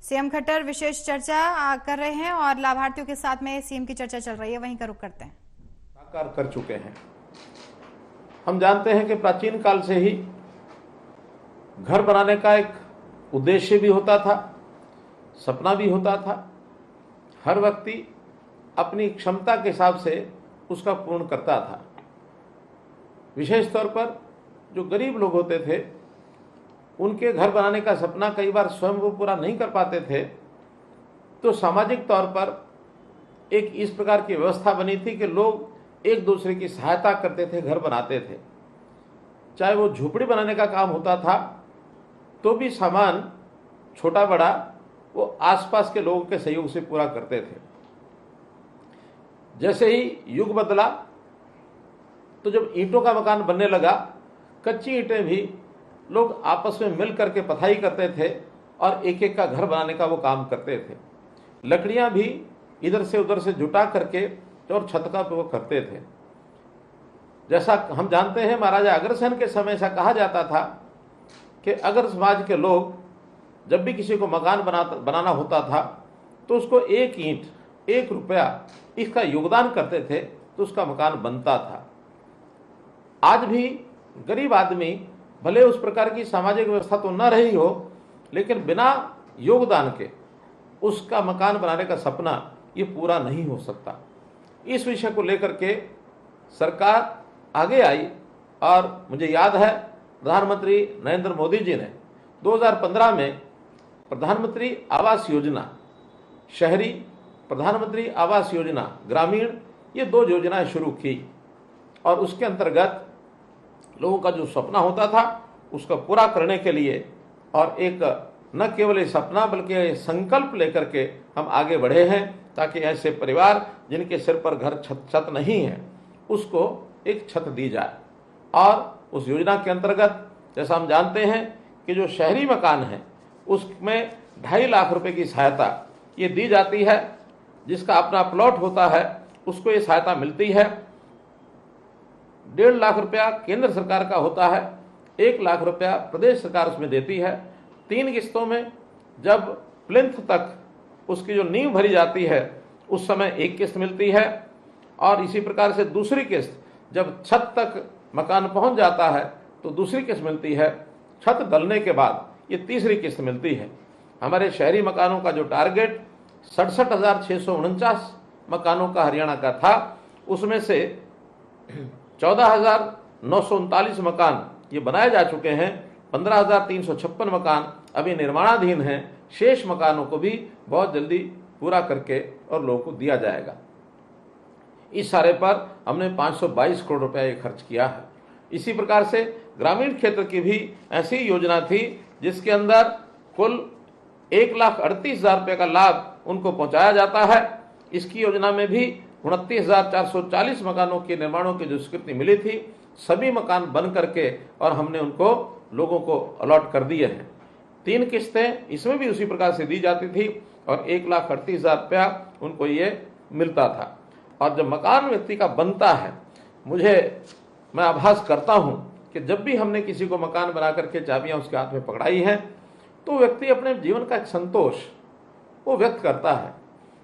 CM Khattar विशेष चर्चा कर रहे हैं और लाभार्थियों के साथ में सीएम की चर्चा चल रही है, वहीं का रुख करते हैं। साकार कर चुके हैं। हम जानते हैं कि प्राचीन काल से ही घर बनाने का एक उद्देश्य भी होता था, सपना भी होता था। हर व्यक्ति अपनी क्षमता के हिसाब से उसका पूर्ण करता था। विशेष तौर पर जो गरीब लोग होते थे, उनके घर बनाने का सपना कई बार स्वयं वो पूरा नहीं कर पाते थे, तो सामाजिक तौर पर एक इस प्रकार की व्यवस्था बनी थी कि लोग एक दूसरे की सहायता करते थे, घर बनाते थे। चाहे वो झोपड़ी बनाने का काम होता था तो भी सामान छोटा बड़ा वो आसपास के लोगों के सहयोग से पूरा करते थे। जैसे ही युग बदला तो जब ईंटों का मकान बनने लगा, कच्ची ईंटें भी लोग आपस में मिल करके पथाई करते थे और एक एक का घर बनाने का वो काम करते थे। लकड़ियां भी इधर से उधर से जुटा करके और छत का वो करते थे। जैसा हम जानते हैं, महाराजा अग्रसेन के समय ऐसा कहा जाता था कि अगर समाज के लोग जब भी किसी को मकान बनाना होता था तो उसको एक ईंट, 1 रुपया इसका योगदान करते थे तो उसका मकान बनता था। आज भी गरीब आदमी भले उस प्रकार की सामाजिक व्यवस्था तो न रही हो, लेकिन बिना योगदान के उसका मकान बनाने का सपना ये पूरा नहीं हो सकता। इस विषय को लेकर के सरकार आगे आई और मुझे याद है प्रधानमंत्री नरेंद्र मोदी जी ने 2015 में प्रधानमंत्री आवास योजना शहरी, प्रधानमंत्री आवास योजना ग्रामीण, ये 2 योजनाएं शुरू की और उसके अंतर्गत लोगों का जो सपना होता था उसका पूरा करने के लिए और एक न केवल ये सपना बल्कि संकल्प लेकर के हम आगे बढ़े हैं ताकि ऐसे परिवार जिनके सिर पर घर छत नहीं है उसको एक छत दी जाए। और उस योजना के अंतर्गत जैसा हम जानते हैं कि जो शहरी मकान है उसमें 2.5 लाख रुपए की सहायता ये दी जाती है। जिसका अपना प्लॉट होता है उसको ये सहायता मिलती है। 1.5 लाख रुपया केंद्र सरकार का होता है, 1 लाख रुपया प्रदेश सरकार उसमें देती है। 3 किस्तों में जब प्लिंथ तक उसकी जो नींव भरी जाती है उस समय 1 किस्त मिलती है और इसी प्रकार से दूसरी किस्त जब छत तक मकान पहुंच जाता है तो दूसरी किस्त मिलती है। छत डलने के बाद ये तीसरी किस्त मिलती है। हमारे शहरी मकानों का जो टारगेट 67,649 मकानों का हरियाणा का था, उसमें से 14,939 मकान ये बनाए जा चुके हैं। 15,356 मकान अभी निर्माणाधीन हैं। शेष मकानों को भी बहुत जल्दी पूरा करके और लोगों को दिया जाएगा। इस सारे पर हमने 522 करोड़ रुपया ये खर्च किया है। इसी प्रकार से ग्रामीण क्षेत्र की भी ऐसी योजना थी जिसके अंदर कुल 1,38,000 रुपये का लाभ उनको पहुंचाया जाता है। इसकी योजना में भी 29,440 मकानों के निर्माणों की जो स्वीकृति मिली थी, सभी मकान बन करके और हमने उनको लोगों को अलॉट कर दिए हैं। 3 किस्तें इसमें भी उसी प्रकार से दी जाती थी और 1,38,000 रुपया उनको ये मिलता था। और जब मकान व्यक्ति का बनता है, मैं आभास करता हूं कि जब भी हमने किसी को मकान बना करके चाबियां उसके हाथ में पकड़ाई हैं तो व्यक्ति अपने जीवन का एक संतोष वो व्यक्त करता है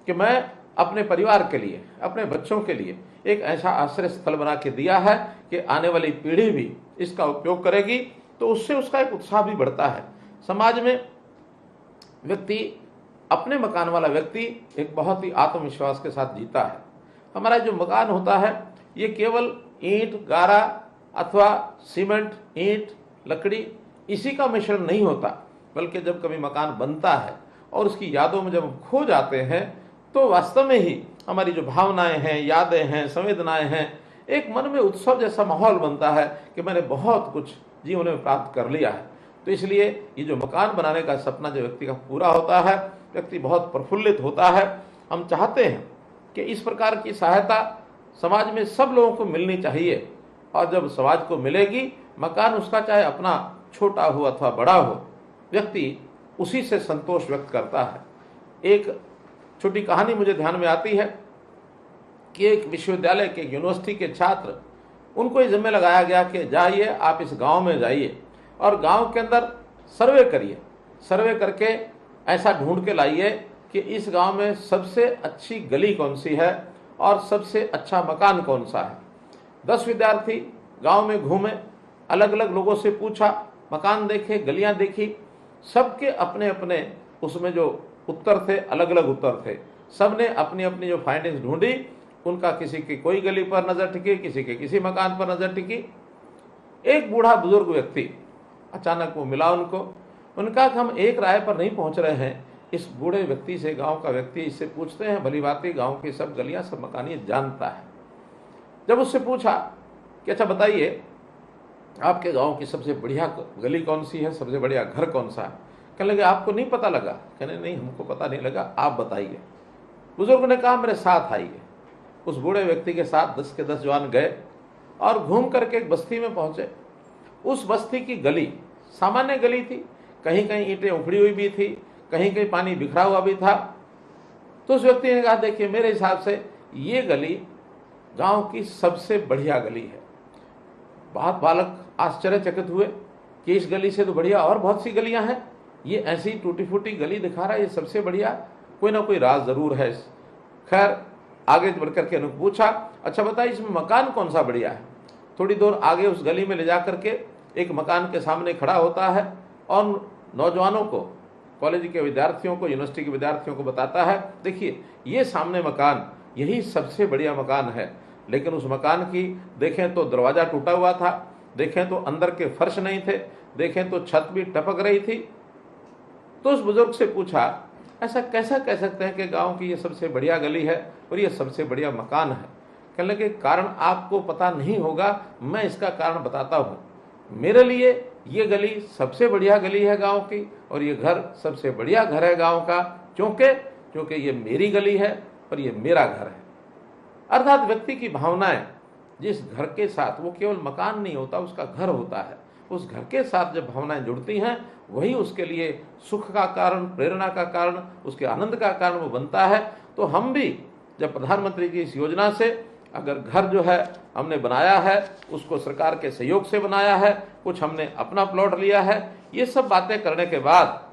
कि मैं अपने परिवार के लिए, अपने बच्चों के लिए एक ऐसा आश्रय स्थल बना के दिया है कि आने वाली पीढ़ी भी इसका उपयोग करेगी, तो उससे उसका एक उत्साह भी बढ़ता है। समाज में व्यक्ति, अपने मकान वाला व्यक्ति एक बहुत ही आत्मविश्वास के साथ जीता है। हमारा जो मकान होता है ये केवल ईंट, गारा अथवा सीमेंट, ईंट, लकड़ी इसी का मिश्रण नहीं होता, बल्कि जब कभी मकान बनता है और उसकी यादों में जब हम खो जाते हैं तो वास्तव में ही हमारी जो भावनाएं हैं, यादें हैं, संवेदनाएं हैं, एक मन में उत्सव जैसा माहौल बनता है कि मैंने बहुत कुछ जीवन में प्राप्त कर लिया है। तो इसलिए ये जो मकान बनाने का सपना जो व्यक्ति का पूरा होता है, व्यक्ति बहुत प्रफुल्लित होता है। हम चाहते हैं कि इस प्रकार की सहायता समाज में सब लोगों को मिलनी चाहिए और जब समाज को मिलेगी, मकान उसका चाहे अपना छोटा हो अथवा बड़ा हो, व्यक्ति उसी से संतोष व्यक्त करता है। एक छोटी कहानी मुझे ध्यान में आती है कि एक विश्वविद्यालय के, यूनिवर्सिटी के छात्र, उनको ये जिम्मे लगाया गया कि जाइए आप इस गांव में जाइए और गांव के अंदर सर्वे करिए। सर्वे करके ऐसा ढूंढ के लाइए कि इस गांव में सबसे अच्छी गली कौन सी है और सबसे अच्छा मकान कौन सा है। 10 विद्यार्थी गांव में घूमे, अलग अलग लोगों से पूछा, मकान देखे, गलियां देखी, सबके अपने अपने उसमें जो उत्तर थे, अलग अलग उत्तर थे। सबने अपनी अपनी जो फाइंडिंग्स ढूंढी, उनका किसी की कोई गली पर नजर टिकी, किसी के किसी मकान पर नजर टिकी। एक बूढ़ा बुजुर्ग व्यक्ति अचानक वो मिला उनको। उनका कि हम एक राय पर नहीं पहुंच रहे हैं, इस बूढ़े व्यक्ति से, गांव का व्यक्ति, इससे पूछते हैं, भली बात गांव की सब गलियां सब मकान ये जानता है। जब उससे पूछा कि अच्छा बताइए आपके गांव की सबसे बढ़िया गली कौन सी है, सबसे बढ़िया घर कौन सा है, कहने लगे आपको नहीं पता लगा? कहने नहीं, हमको पता नहीं लगा, आप बताइए। बुजुर्ग ने कहा मेरे साथ आइए। उस बूढ़े व्यक्ति के साथ 10 के 10 जवान गए और घूम करके एक बस्ती में पहुंचे। उस बस्ती की गली सामान्य गली थी, कहीं कहीं ईंटें उखड़ी हुई भी थी, कहीं कहीं पानी बिखरा हुआ भी था। तो उस व्यक्ति ने कहा देखिए मेरे हिसाब से ये गली गांव की सबसे बढ़िया गली है। बहुत बालक आश्चर्यचकित हुए कि इस गली से तो बढ़िया और बहुत सी गलियां हैं, ये ऐसी टूटी फूटी गली दिखा रहा है, ये सबसे बढ़िया, कोई ना कोई राज जरूर है। खैर आगे बढ़कर के उन्होंने पूछा अच्छा बताइए इसमें मकान कौन सा बढ़िया है। थोड़ी दूर आगे उस गली में ले जा करके एक मकान के सामने खड़ा होता है और नौजवानों को, कॉलेज के विद्यार्थियों को, यूनिवर्सिटी के विद्यार्थियों को बताता है देखिए ये सामने मकान यही सबसे बढ़िया मकान है। लेकिन उस मकान की देखें तो दरवाजा टूटा हुआ था, देखें तो अंदर के फर्श नहीं थे, देखें तो छत भी टपक रही थी। तो उस बुजुर्ग से पूछा ऐसा कैसा कह सकते हैं कि गांव की ये सबसे बढ़िया गली है और ये सबसे बढ़िया मकान है। कहने लगे कारण आपको पता नहीं होगा, मैं इसका कारण बताता हूँ। मेरे लिए ये गली सबसे बढ़िया गली है गांव की और ये घर सबसे बढ़िया घर है गांव का, क्योंकि ये मेरी गली है और ये मेरा घर है। अर्थात व्यक्ति की भावनाएं जिस घर के साथ, वो केवल मकान नहीं होता, उसका घर होता है, उस घर के साथ जब भावनाएं जुड़ती हैं वही उसके लिए सुख का कारण, प्रेरणा का कारण, उसके आनंद का कारण वो बनता है। तो हम भी जब प्रधानमंत्री की इस योजना से अगर घर जो है हमने बनाया है, उसको सरकार के सहयोग से बनाया है, कुछ हमने अपना प्लॉट लिया है, ये सब बातें करने के बाद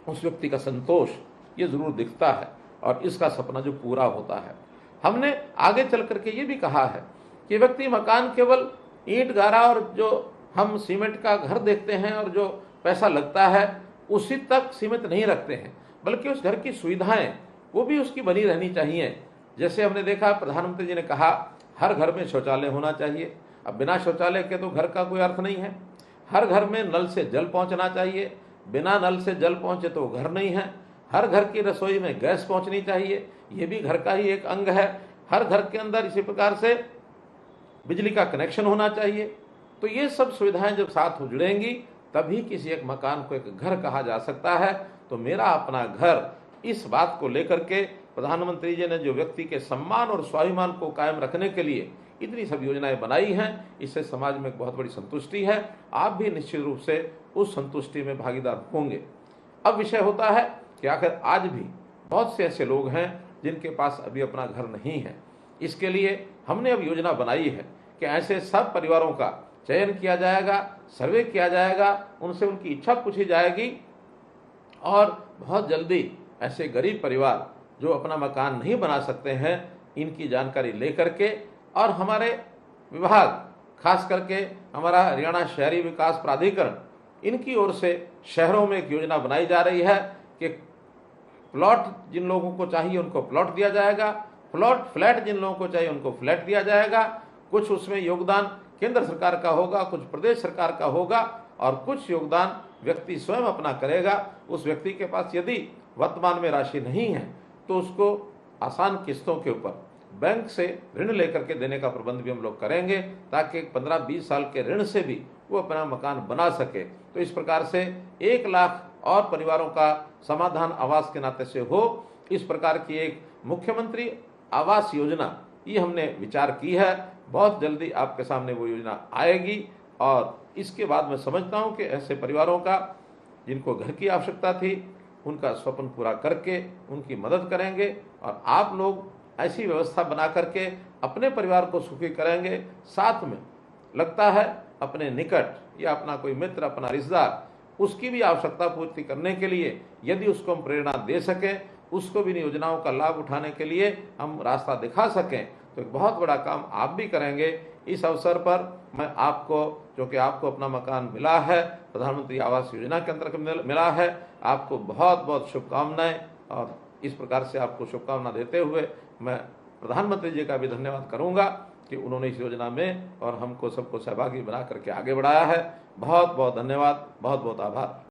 उस व्यक्ति का संतोष ये जरूर दिखता है और इसका सपना जो पूरा होता है। हमने आगे चल करके ये भी कहा है कि व्यक्ति मकान केवल ईंट गारा और जो हम सीमेंट का घर देखते हैं और जो पैसा लगता है उसी तक सीमित नहीं रखते हैं, बल्कि उस घर की सुविधाएं वो भी उसकी बनी रहनी चाहिए। जैसे हमने देखा प्रधानमंत्री जी ने कहा हर घर में शौचालय होना चाहिए। अब बिना शौचालय के तो घर का कोई अर्थ नहीं है। हर घर में नल से जल पहुंचना चाहिए, बिना नल से जल पहुंचे तो घर नहीं है। हर घर की रसोई में गैस पहुंचनी चाहिए, ये भी घर का ही एक अंग है। हर घर के अंदर इसी प्रकार से बिजली का कनेक्शन होना चाहिए। तो ये सब सुविधाएं जब साथ जुड़ेंगी तभी किसी एक मकान को एक घर कहा जा सकता है। तो मेरा अपना घर, इस बात को लेकर के प्रधानमंत्री जी ने जो व्यक्ति के सम्मान और स्वाभिमान को कायम रखने के लिए इतनी सब योजनाएं बनाई हैं, इससे समाज में एक बहुत बड़ी संतुष्टि है। आप भी निश्चित रूप से उस संतुष्टि में भागीदार होंगे। अब विषय होता है कि आखिर आज भी बहुत से ऐसे लोग हैं जिनके पास अभी अपना घर नहीं है। इसके लिए हमने अब योजना बनाई है कि ऐसे सब परिवारों का चयन किया जाएगा, सर्वे किया जाएगा, उनसे उनकी इच्छा पूछी जाएगी और बहुत जल्दी ऐसे गरीब परिवार जो अपना मकान नहीं बना सकते हैं इनकी जानकारी लेकर के, और हमारे विभाग खास करके हमारा हरियाणा शहरी विकास प्राधिकरण, इनकी ओर से शहरों में एक योजना बनाई जा रही है कि प्लॉट जिन लोगों को चाहिए उनको प्लॉट दिया जाएगा, फ्लैट जिन लोगों को चाहिए उनको फ्लैट दिया जाएगा। कुछ उसमें योगदान केंद्र सरकार का होगा, कुछ प्रदेश सरकार का होगा और कुछ योगदान व्यक्ति स्वयं अपना करेगा। उस व्यक्ति के पास यदि वर्तमान में राशि नहीं है तो उसको आसान किस्तों के ऊपर बैंक से ऋण लेकर के देने का प्रबंध भी हम लोग करेंगे, ताकि 15-20 साल के ऋण से भी वो अपना मकान बना सके। तो इस प्रकार से 1 लाख और परिवारों का समाधान आवास के नाते से हो, इस प्रकार की एक मुख्यमंत्री आवास योजना ये हमने विचार की है। बहुत जल्दी आपके सामने वो योजना आएगी और इसके बाद मैं समझता हूँ कि ऐसे परिवारों का जिनको घर की आवश्यकता थी उनका स्वप्न पूरा करके उनकी मदद करेंगे और आप लोग ऐसी व्यवस्था बना करके अपने परिवार को सुखी करेंगे। साथ में लगता है अपने निकट या अपना कोई मित्र, अपना रिश्तेदार उसकी भी आवश्यकता पूर्ति करने के लिए यदि उसको हम प्रेरणा दे सकें, उसको भी इन योजनाओं का लाभ उठाने के लिए हम रास्ता दिखा सकें, तो एक बहुत बड़ा काम आप भी करेंगे। इस अवसर पर मैं आपको, जो कि आपको अपना मकान मिला है, प्रधानमंत्री आवास योजना के अंतर्गत मिला है, आपको बहुत बहुत शुभकामनाएं। और इस प्रकार से आपको शुभकामना देते हुए मैं प्रधानमंत्री जी का भी धन्यवाद करूंगा कि उन्होंने इस योजना में और हमको सबको सहभागी बना करके आगे बढ़ाया है। बहुत बहुत धन्यवाद, बहुत बहुत आभार।